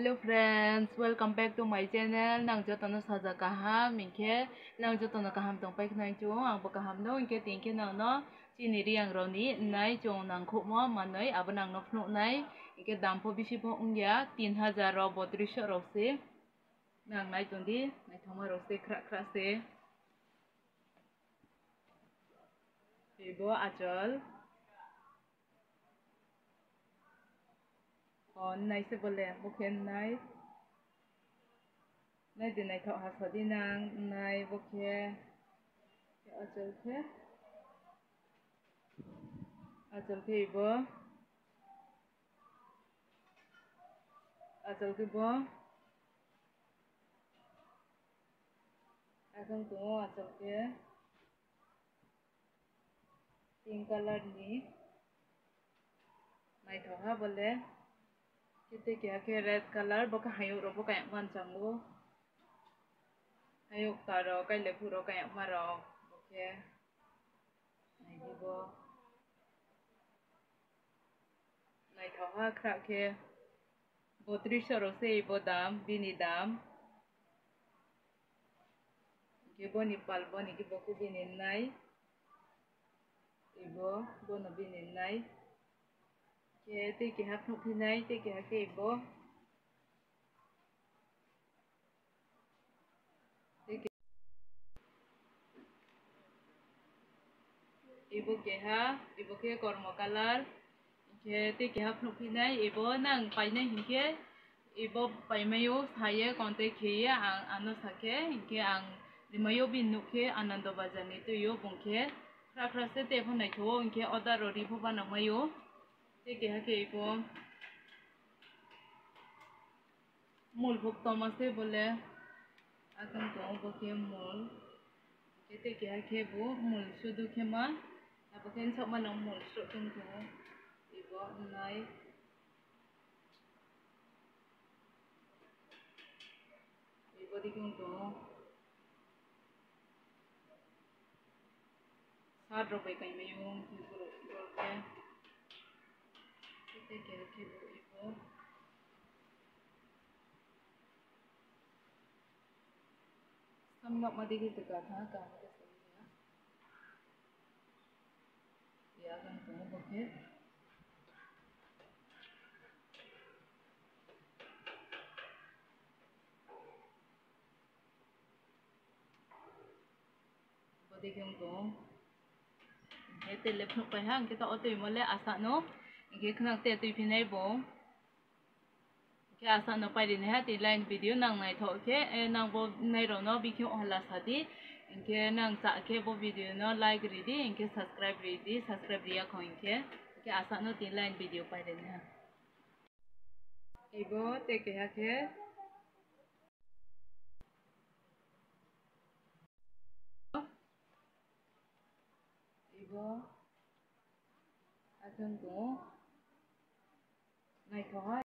Hello friends, welcome back to my channel. Nang jo tono saja kaham, mingke nang jo tono kaham tong pai knai chu, ang bo kaham no ingke tingke nang no chini riang roni nai chong nang kho mo manoi abanang no phnu nai ingke dampo bisi bo ungya 3000 ro 32 ro se nang nai tondi nai thoma ro se khra khra se ibo achol on nai se bole bukhen nai nai din nai thọ ha di nang nai bukhe achol ke ibo achol ke bo akang tu achol ke pink color ni nai thọ ha bole kite kya ke red color boka hayu ro boka man changu hayu taro kai le puro kai maro boke nai dibo nai thọ ha khra ke 32 ro se ibo dam bini dam ke boni pal boni ke boku bini nai ibo bono bini nai ke te ke ha thok nai te ke ha ke ibo ibu ke kormo color ke te ke hap nuki nai ibu nang pai nai hingke ibu pai mayo saye konte ke ang ano sake hingke ang limayo bin nuke anando bazani tu yo bungke kra kra se te phone nai tho hingke order ri pho bana mayo te ke ha ke ibu mul phok tomase bole akang to boke mul te ke ha ke bu mul sudu khema apaken sok manong mul sok tung to ibo nai ibo dikung to sad ro pai kai mayung ibo ke te ke bu ibo sammak madi ke ka tha ka ya kan to boke dikung to te le phok pai hang ke to otoi mole asa no ke khnak te tui phinai bo ke asa no pai rin ha ti line video nang nai tho ke nang bo nai ro no bikhu hala sadi ke nang sa ke bo video no like ri di ke subscribe ri di subscribe ri ya khoi ke asa no ti line video pai rin ha ibo te ke ha ke ibo atun to nai tho ha